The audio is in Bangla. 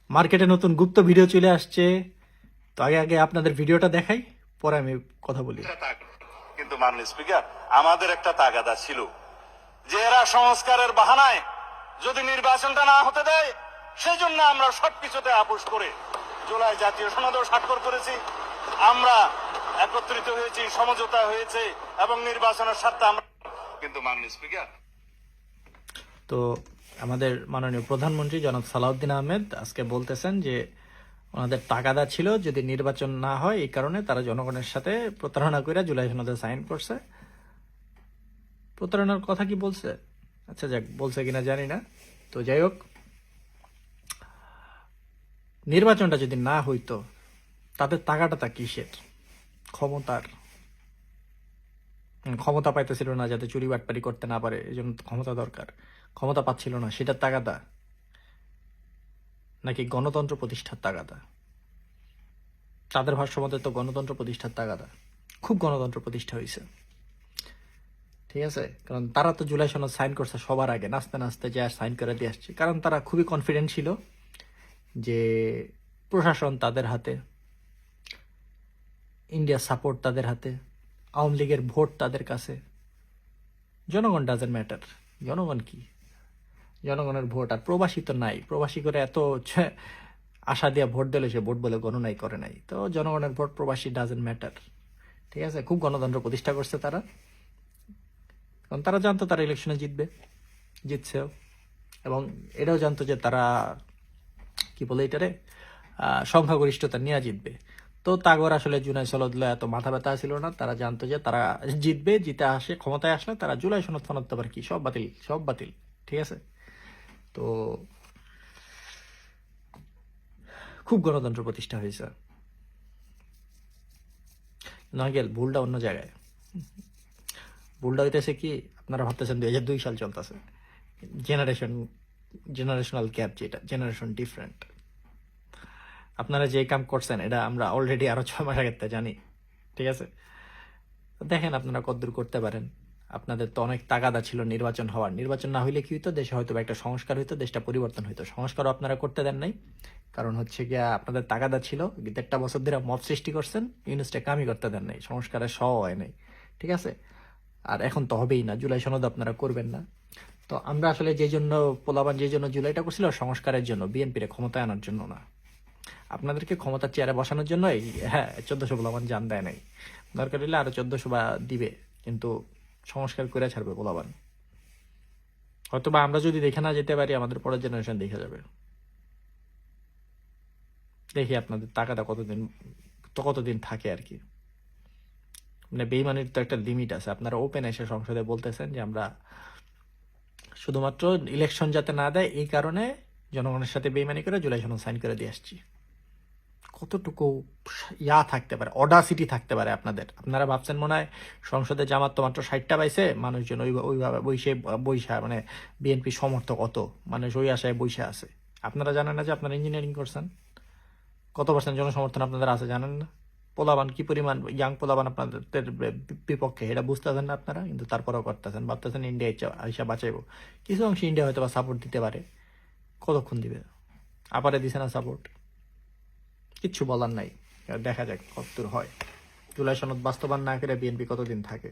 মার্কেটে নতুন গুপ্ত ভিডিও চলে আসছে। তো আগে আগে আপনাদের ভিডিওটা দেখাই, পরে আমি কথা বলি। কিন্তু মাননীয় স্পিকার, আমাদের একটা তাগাদা ছিল যে এরা সংস্কারের বাহানায় যদি নির্বাচনটা না হতে দেয়, সেই জন্য আমরা সবকিছুতে আপোষ করে জুলাই জাতীয় সনদেও স্বাক্ষর করেছি। আমরা একত্রিত হয়েছি, সমঝোতা হয়েছে এবং নির্বাচনের স্বার্থে আমরা। কিন্তু মাননীয় স্পিকার, তো আমাদের মাননীয় প্রধানমন্ত্রী জনাব সালাউদ্দিন আহমেদ আজকে বলতেছেন যে ওনাদের তাগাদা ছিল যদি নির্বাচন না হয়, এই কারণে তারা জনগণের সাথে প্রতারণা করে জুলাই সনদে সাইন করছে। প্রতারণার কথা কি বলছে? আচ্ছা যাক, বলছে কিনা জানি না। তো যাই হোক, নির্বাচনটা যদি না হইতো তাদের তাগাদাটা কিসের? ক্ষমতার। ক্ষমতা পাইতেছিল না যাতে চুরি বাটপারি করতে না পারে, এই জন্য ক্ষমতা দরকার। ক্ষমতা পাচ্ছিল না, সেটার তাগাদা? নাকি গণতন্ত্র প্রতিষ্ঠার তাগাদা? তাদের ভাষ্য মতে তো গণতন্ত্র প্রতিষ্ঠার তাগাদা। খুব গণতন্ত্র প্রতিষ্ঠা হয়েছে, ঠিক আছে? কারণ তারা তো জুলাই সনদ সাইন করছে সবার আগে, নাচতে নাচতে যা সাইন করে দিয়ে আসছে। কারণ তারা খুবই কনফিডেন্ট ছিল যে প্রশাসন তাদের হাতে, ইন্ডিয়ার সাপোর্ট তাদের হাতে, আওয়ামী লীগের ভোট তাদের কাছে। জনগণ ডাজেন্ট ম্যাটার। জনগণ কি? জনগণের ভোট। আর প্রবাসী তো নাই, প্রবাসী করে এত আশা দিয়া ভোট দিলে সে ভোট বলে গণনাই করে নাই। তো জনগণের ভোট, প্রবাসী ডাজেন্ট ম্যাটার, ঠিক আছে? খুব গণতন্ত্র প্রতিষ্ঠা করছে তারা, কারণ তারা জানতো তারা ইলেকশনে জিতবে, জিতছেও। এবং এটাও জানতো যে তারা কি বলে এটারে সংখ্যাগরিষ্ঠতা নিয়ে জিতবে। তো তাগর আসলে জুলাই সনদ এত মাথা ব্যথা ছিল না। তারা জানতো যে তারা জিতবে, জিতে আসে ক্ষমতায় আসলে তারা জুলাই সনদ ফনদ আবার কি সব বাতিল, সব বাতিল, ঠিক আছে? তো খুব গণতন্ত্র প্রতিষ্ঠা হয়েছে। নাগেল ভুলটা অন্য জায়গায়। ভুলটা হইতেছে কি, আপনারা ভাবতেছেন 2002 সাল চলতেছে, জেনারেশনাল গ্যাপ, যেটা জেনারেশন ডিফারেন্ট। আপনারা যে কাম করছেন এটা আমরা অলরেডি আরো 6 মাস আগে জানি, ঠিক আছে? দেখেন আপনারা কতদূর করতে পারেন। আপনাদের তো অনেক তাগাদা ছিল নির্বাচন হওয়ার। নির্বাচন না হইলে কি হইতো? দেশে হয়তো একটা সংস্কার হইতো, দেশটা পরিবর্তন হইতো। সংস্কারও আপনারা করতে দেন নাই, কারণ হচ্ছে গিয়া আপনাদের তাগাদা ছিল। 1.5 বছর ধরে মব সৃষ্টি করছেন, ইউনিসটা কামই করতে দেন নাই, সংস্কারের হয় নাই, ঠিক আছে? আর এখন তো হবেই না, জুলাই সনদ আপনারা করবেন না। তো আমরা আসলে যে জন্য পোলাবান যে জন্য জুলাইটা করছিল, সংস্কারের জন্য, বিএনপির ক্ষমতায় আনার জন্য না। আপনাদেরকে ক্ষমতার চেয়ারে বসানোর জন্য। হ্যাঁ, 1400 পোলাবান জান দেয় নাই, দরকার হলে আরো 1400 বা দিবে, কিন্তু সংস্কার করে ছাড়বে পোলাবান। হয়তো বা আমরা যদি দেখে না যেতে পারি, আমাদের পরের জেনারেশন দেখে যাবে। দেখি আপনাদের টাকাটা কতদিন থাকে আর কি। মানে বেইমানির তো একটা লিমিট আছে। আপনারা ওপেন এসে সংসদে বলতেছেন যে আমরা শুধুমাত্র ইলেকশন যাতে না দেয় এই কারণে জনগণের সাথে বেইমানি করে জুলাই সনদ সাইন করে দিয়ে আসছি। কতটুকু থাকতে পারে, অডাসিটি থাকতে পারে আপনাদের? আপনারা ভাবছেন মনে হয় সংসদে জামাত তো মাত্র 60টা পাইছে, মানুষজন ওইভাবে বৈশা, মানে বিএনপি সমর্থক অত মানুষ ওই আশায় বৈশা আছে। আপনারা জানেন না যে আপনারা ইঞ্জিনিয়ারিং করছেন? কত পার্সেন্ট জনসমর্থন আপনাদের আছে জানেন না? পোলাবান কি পরিমাণ ইয়াং পোলাবান আপনাদের বিপক্ষে, এটা বুঝতেছেন না আপনারা, কিন্তু তারপরেও করতেছেন। ভাবতেছেন ইন্ডিয়া আইসা বাঁচাইবো। কিছু অংশ ইন্ডিয়া হয়তো বা সাপোর্ট দিতে পারে, কতক্ষণ দিবে? আপারে দিছে না সাপোর্ট, কিচ্ছু বলার নাই। দেখা যাক কতদূর হয়। জুলাই সনদ বাস্তবায়ন না করে বিএনপি কতদিন থাকে।